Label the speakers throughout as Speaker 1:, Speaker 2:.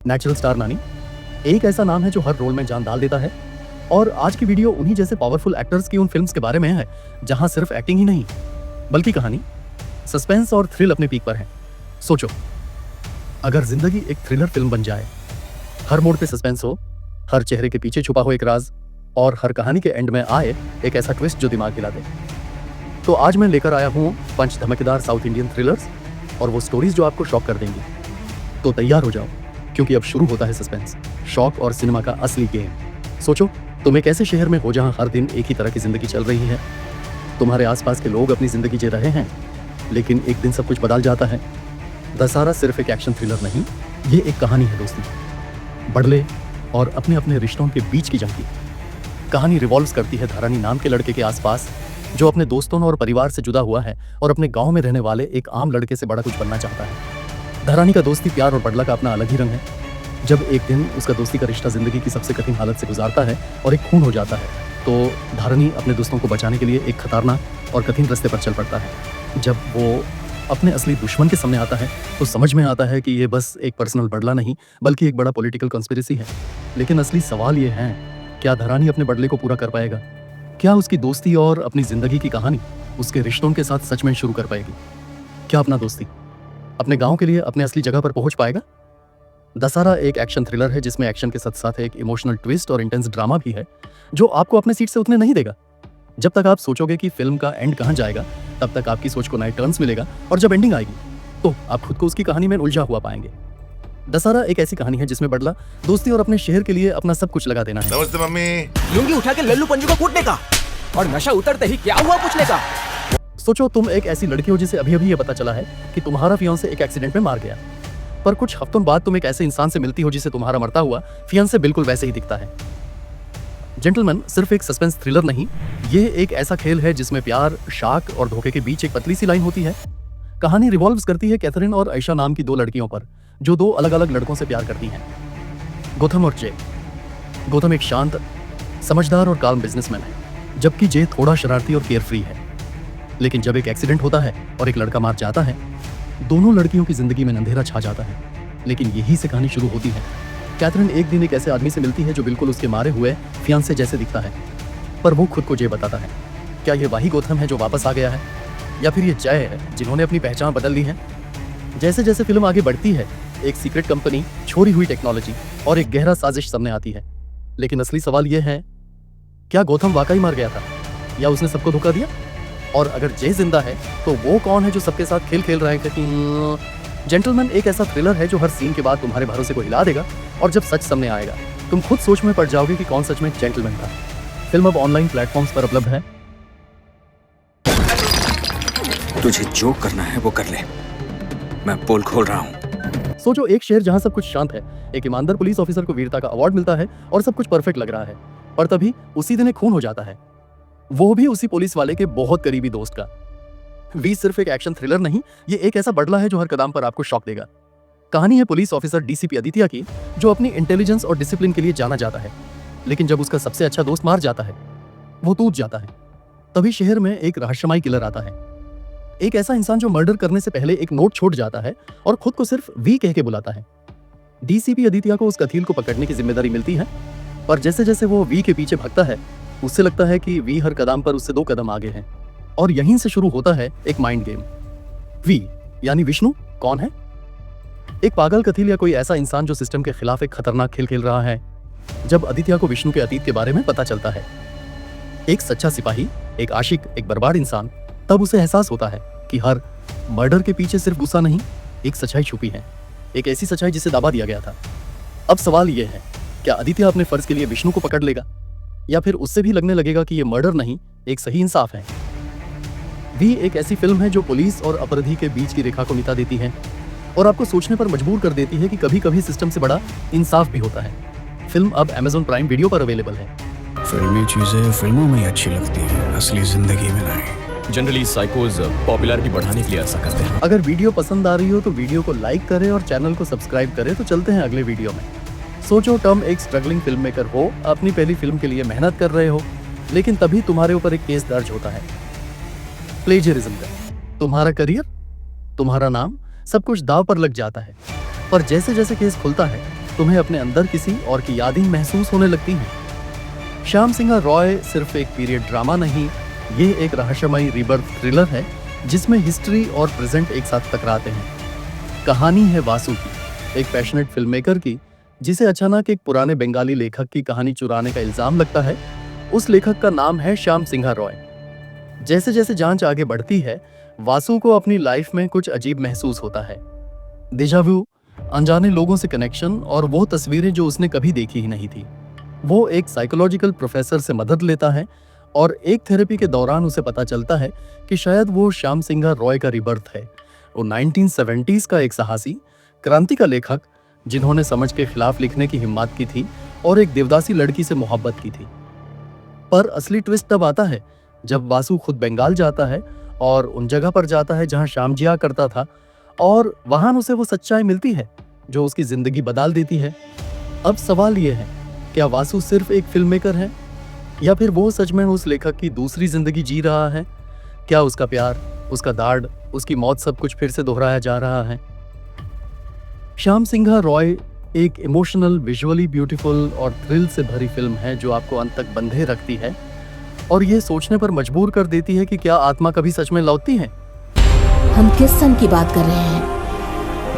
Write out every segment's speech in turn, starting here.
Speaker 1: Natural star नानी एक ऐसा नाम है जो हर रोल में जान डाल देता है। और आज की वीडियो उन्हीं जैसे पावरफुल एक्टर्स की उन फिल्म्स के बारे में है जहां सिर्फ एक्टिंग ही नहीं बल्कि कहानी, सस्पेंस और थ्रिल अपने पीक पर है। सोचो, अगर जिंदगी एक थ्रिलर फिल्म बन जाए, हर मोड़ पे सस्पेंस हो, हर चेहरे के पीछे छुपा हो एक राज, और हर कहानी के एंड में आए एक ऐसा ट्विस्ट जो दिमाग हिला दे। तो आज मैं लेकर आया हूँ 5 धमाकेदार साउथ इंडियन थ्रिलर्स और वो स्टोरीज जो आपको शॉक कर देंगी। तो तैयार हो जाओ, क्योंकि अब शुरू होता है सस्पेंस, शॉक और सिनेमा का असली गेम। सोचो, तुम एक ऐसे शहर में हो जहां हर दिन एक ही तरह की जिंदगी चल रही है। तुम्हारे आसपास के लोग अपनी जिंदगी जी रहे हैं, लेकिन एक दिन सब कुछ बदल जाता है। दशहरा सिर्फ एक एक्शन थ्रिलर नहीं, ये एक कहानी है दोस्ती, बड़ले और अपने अपने रिश्तों के बीच की जंग की। कहानी रिवॉल्व करती है धरानी नाम के लड़के के आसपास, जो अपने दोस्तों और परिवार से जुदा हुआ है और अपने गांव में रहने वाले एक आम लड़के से बड़ा कुछ बनना चाहता है। धरानी का दोस्ती, प्यार और बड़ला का अपना अलग ही रंग है। जब एक दिन उसका दोस्ती का रिश्ता जिंदगी की सबसे कठिन हालत से गुजारता है और एक खून हो जाता है, तो धरानी अपने दोस्तों को बचाने के लिए एक खतरनाक और कठिन रास्ते पर चल पड़ता है। जब वो अपने असली दुश्मन के सामने आता है, तो समझ में आता है कि ये बस एक पर्सनल बड़ला नहीं, बल्कि एक बड़ा पॉलिटिकल कॉन्स्पिरेसी है। लेकिन असली सवाल ये है, क्या धरानी अपने बड़ले को पूरा कर पाएगा? क्या उसकी दोस्ती और अपनी जिंदगी की कहानी उसके रिश्तों के साथ सच में शुरू कर पाएगी? क्या अपना दोस्ती अपने गांव के लिए अपने असली जगह पर पहुंच पाएगा? दशहरा एक एक्शन थ्रिलर है जिसमें एक्शन के साथ साथ एक इमोशनल ट्विस्ट और इंटेंस ड्रामा भी है, जो आपको अपने सीट से उठने नहीं देगा। जब तक आप सोचोगे कि फिल्म का एंड कहां जाएगा, तब तक आपकी सोच को नए टर्न्स मिलेगा, और जब एंडिंग आएगी तो आप खुद को उसकी कहानी में उलझा हुआ पाएंगे। दशहरा एक ऐसी कहानी है जिसमें बड़ला दोस्ती और अपने शहर के लिए अपना सब कुछ लगा देना है।
Speaker 2: नमस्ते मम्मी।
Speaker 3: लुंगी उठा के लल्लू पंजू को कूटने का और नशा उतरते ही क्या हुआ पूछने का।
Speaker 1: सोचो, तुम एक ऐसी लड़की हो जिसे अभी अभी ये पता चला है कि तुम्हारा फियांसे एक एक्सीडेंट में मार गया, पर कुछ हफ्तों बाद तुम एक ऐसे इंसान से मिलती हो जिसे तुम्हारा मरता हुआ फियांसे बिल्कुल वैसे ही दिखता है। जेंटलमैन सिर्फ एक सस्पेंस थ्रिलर नहीं, ये एक ऐसा खेल है जिसमें प्यार, शाक और धोखे के बीच एक पतली सी लाइन होती है। कहानी रिवॉल्व्स करती है कैथरीन और आयशा नाम की 2 लड़कियों पर, जो 2 अलग अलग लड़कों से प्यार करती हैं, गौतम और जे। गौतम एक शांत, समझदार और काल्म बिजनेसमैन है, जबकि जे थोड़ा शरारती और केयरफ्री है। लेकिन जब एक एक्सीडेंट होता है और एक लड़का मार जाता है, दोनों लड़कियों की जिंदगी में अंधेरा छा जाता है। लेकिन यही से कहानी शुरू होती है। कैथरीन एक दिन एक ऐसे आदमी से मिलती है जो बिल्कुल उसके मारे हुए फियांसे जैसे दिखता है, पर वो खुद को जे बताता है। क्या ये वही गौतम है जो वापस आ गया है, या फिर ये जय है जिन्होंने अपनी पहचान बदल ली है? जैसे जैसे फिल्म आगे बढ़ती है, एक सीक्रेट कंपनी, छोड़ी हुई टेक्नोलॉजी और एक गहरा साजिश सामने आती है। लेकिन असली सवाल यह है, क्या गौतम वाकई मार गया था, या उसने सबको धोखा दिया? और अगर जय जिंदा है, तो वो कौन है जो सबके साथ खेल खेल रहा है? जेंटलमैन एक ऐसा थ्रिलर है जो हर सीन के बाद तुम्हारे भरोसे को हिला देगा, और जब सच सामने आएगा, तुम खुद सोच में पड़ जाओगे कि कौन सच में जेंटलमैन था। फिल्म अब ऑनलाइन प्लेटफॉर्म्स पर उपलब्ध है।
Speaker 3: तुझे जो करना है वो कर ले, मैं पोल खोल रहा हूँ।
Speaker 1: सोचो, एक शहर जहां सब कुछ शांत है, एक ईमानदार पुलिस ऑफिसर को वीरता का अवार्ड मिलता है और सब कुछ परफेक्ट लग रहा है, पर तभी उसी दिन एक खून हो जाता है, वो भी उसी पुलिस वाले के बहुत करीबी दोस्त का। वी सिर्फ एक एक्शन थ्रिलर नहीं, ये एक ऐसा बड़ला है जो हर कदम पर आपको शॉक देगा। कहानी है पुलिस ऑफिसर डीसीपी आदित्य की, जो अपनी इंटेलिजेंस और डिसिप्लिन के लिए जाना जाता है। लेकिन जब उसका सबसे अच्छा दोस्त मार जाता है, वो टूट जाता है। तभी शहर में एक रहस्यमय किलर आता है, एक ऐसा इंसान जो मर्डर करने से पहले एक नोट छोड़ जाता है और खुद को सिर्फ वी कह के बुलाता है। डीसीपी आदित्य को उस कथील को पकड़ने की जिम्मेदारी मिलती है, पर जैसे जैसे वो वी के पीछे भागता है, उससे लगता है कि वी हर कदम पर उससे 2 कदम आगे है। और यहीं से शुरू होता है एक माइंड गेम। वी यानी विष्णु कौन है? एक पागल कथील या कोई ऐसा इंसान जो सिस्टम के खिलाफ एक खतरनाक खेल खेल रहा है? जब आदित्य को विष्णु के अतीत के बारे में पता चलता है, एक सच्चा सिपाही, एक आशिक, एक बर्बाद इंसान, तब उसे एहसास होता है कि हर मर्डर के पीछे सिर्फ गुस्सा नहीं, एक सच्चाई छुपी है, एक ऐसी सच्चाई जिसे दबा दिया गया था। अब सवाल यह है, क्या आदित्य अपने फर्ज के लिए विष्णु को पकड़ लेगा, या फिर उससे भी लगने लगेगा कि यह मर्डर नहीं, एक सही इंसाफ है? वी एक ऐसी फिल्म है जो पुलिस और अपराधी के बीच की रेखा को मिटा देती है और आपको सोचने पर मजबूर कर देती है कि कभी कभी सिस्टम से बड़ा इंसाफ भी होता है। फिल्म अब Amazon प्राइम वीडियो पर अवेलेबल है।
Speaker 4: फिल्मी चीजें फिल्मों में ही अच्छी लगती हैं, असली जिंदगी में नहीं।
Speaker 2: जनरली साइकोज पॉपुलैरिटी बढ़ाने के लिए ऐसा करते हैं।
Speaker 1: अगर वीडियो पसंद आ रही हो तो वीडियो को लाइक करें और चैनल को सब्सक्राइब करें। तो चलते हैं अगले वीडियो में। सोचो, तुम एक स्ट्रगलिंग फिल्म मेकर हो, अपनी पहली फिल्म के लिए मेहनत कर रहे हो, लेकिन तभी तुम्हारे ऊपर एक केस दर्ज होता है प्लेजरिज्म का। तुम्हारा करियर, तुम्हारा नाम, सब कुछ दांव पर लग जाता है। पर जैसे जैसे केस खुलता है, तुम्हें अपने अंदर किसी और की यादें महसूस होने लगती हैं। श्याम सिंह रॉय सिर्फ एक पीरियड ड्रामा नहीं, ये एक रहस्यमयी रीबर्थ थ्रिलर है जिसमें हिस्ट्री और प्रेजेंट एक साथ टकराते हैं। कहानी है वासु की, एक पैशनेट फिल्म मेकर की, जिसे अचानक एक पुराने बंगाली लेखक की कहानी चुराने का इल्जाम लगता है। उस लेखक का नाम है श्याम सिंह रॉय। जैसे जैसे जांच आगे बढ़ती है, वासु को अपनी लाइफ में कुछ अजीब महसूस होता है। डेजावू, अनजाने लोगों से कनेक्शन और वो तस्वीरें जो उसने कभी देखी ही नहीं थी। वो एक साइकोलॉजिकल प्रोफेसर से मदद लेता है और एक थेरेपी के दौरान उसे पता चलता है कि शायद वो श्याम सिंह रॉय का रिबर्थ है। वो 1970s का एक साहसी, क्रांति का लेखक जिन्होंने समझ के खिलाफ लिखने की हिम्मत की थी और एक देवदासी लड़की से मोहब्बत की थी। पर असली ट्विस्ट तब आता है जब वासु खुद बंगाल जाता है और उन जगह पर जाता है जहां श्याम जिया करता था, और वहां उसे वो सच्चाई मिलती है जो उसकी जिंदगी बदल देती है। अब सवाल ये है, क्या वासु सिर्फ एक फिल्म मेकर है या फिर वो सच में उस लेखक की दूसरी जिंदगी जी रहा है? क्या उसका प्यार, उसका दाढ़, उसकी मौत सब कुछ फिर से दोहराया जा रहा है? श्याम सिंह रॉय एक इमोशनल, विजुअली ब्यूटीफुल और थ्रिल से भरी फिल्म है जो आपको अंत तक बंधे रखती है और ये सोचने पर मजबूर कर देती है कि क्या आत्मा कभी सच में लौटती है।
Speaker 5: हम किस सन की बात कर रहे हैं?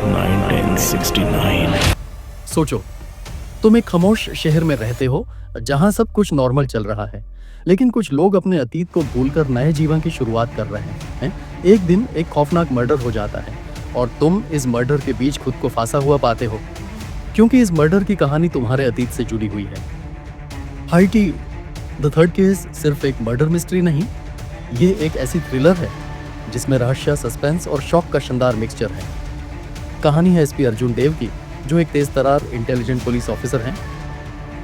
Speaker 4: 1969।
Speaker 1: सोचो, तुम एक खामोश शहर में रहते हो जहां सब कुछ नॉर्मल चल रहा है, लेकिन कुछ लोग अपने अतीत को भूलकर नए जीवन की शुरुआत कर रहे हैं। एक दिन एक खौफनाक मर्डर हो जाता है और तुम इस मर्डर के बीच खुद को फांसा हुआ पाते हो, क्योंकि इस मर्डर की कहानी तुम्हारे अतीत से जुड़ी हुई है। हाइटी द थर्ड केस सिर्फ एक मर्डर मिस्ट्री नहीं, ये एक ऐसी थ्रिलर है जिसमें रहस्य, सस्पेंस और शॉक का शानदार मिक्सचर है। कहानी है एसपी अर्जुन देव की, जो एक तेज तरार इंटेलिजेंट पुलिस ऑफिसर हैं।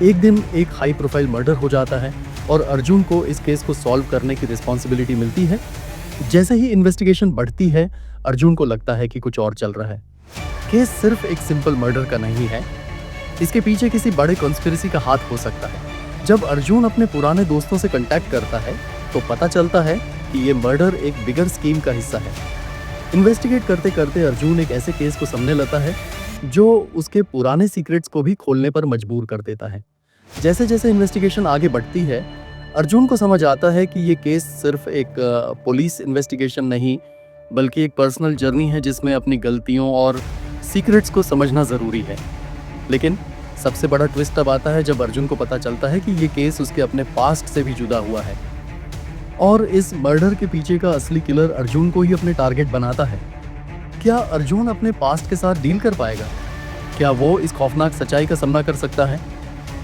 Speaker 1: एक दिन एक हाई प्रोफाइल मर्डर हो जाता है और अर्जुन को इस केस को सॉल्व करने की रिस्पॉन्सिबिलिटी मिलती है। जैसे ही इन्वेस्टिगेशन बढ़ती है, अर्जुन को लगता है कि कुछ और चल रहा है। केस सिर्फ एक सिंपल मर्डर का नहीं है, इसके पीछे किसी बड़े कॉन्स्पिरेसी का हाथ हो सकता है। जब अर्जुन अपने पुराने दोस्तों से कांटेक्ट करता है तो पता चलता है कि ये मर्डर एक बिगर स्कीम का हिस्सा है। इन्वेस्टिगेट करते करते अर्जुन एक ऐसे केस को समझने लगता है जो उसके पुराने सीक्रेट्स को भी खोलने पर मजबूर कर देता है। जैसे जैसे इन्वेस्टिगेशन आगे बढ़ती है, अर्जुन को समझ आता है कि ये केस सिर्फ एक पुलिस इन्वेस्टिगेशन नहीं, बल्कि एक पर्सनल जर्नी है जिसमें अपनी गलतियों और सीक्रेट्स को समझना ज़रूरी है। लेकिन सबसे बड़ा ट्विस्ट तब आता है जब अर्जुन को पता चलता है कि ये केस उसके अपने पास्ट से भी जुड़ा हुआ है और इस मर्डर के पीछे का असली किलर अर्जुन को ही अपने टारगेट बनाता है। क्या अर्जुन अपने पास्ट के साथ डील कर पाएगा? क्या वो इस खौफनाक सच्चाई का सामना कर सकता है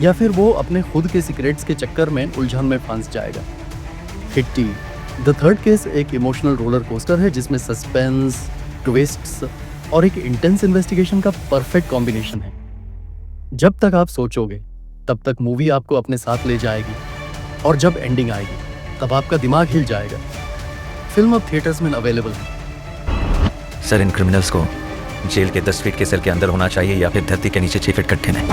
Speaker 1: या फिर वो अपने खुद के सीक्रेट्स के चक्कर में उलझन में फंस जाएगा? हिट्टी द थर्ड केस एक इमोशनल रोलर कोस्टर है जिसमें सस्पेंस, ट्विस्ट्स और एक इंटेंस इन्वेस्टिगेशन का परफेक्ट कॉम्बिनेशन है। जब तक आप सोचोगे तब तक मूवी आपको अपने साथ ले जाएगी और जब एंडिंग आएगी तब आपका दिमाग हिल जाएगा। फिल्म अब थिएटर्स में अवेलेबल है।
Speaker 6: सर, इन क्रिमिनल्स को जेल के 10 फीट के सेल के अंदर होना चाहिए या फिर धरती के नीचे 6 फीट गड्ढे में।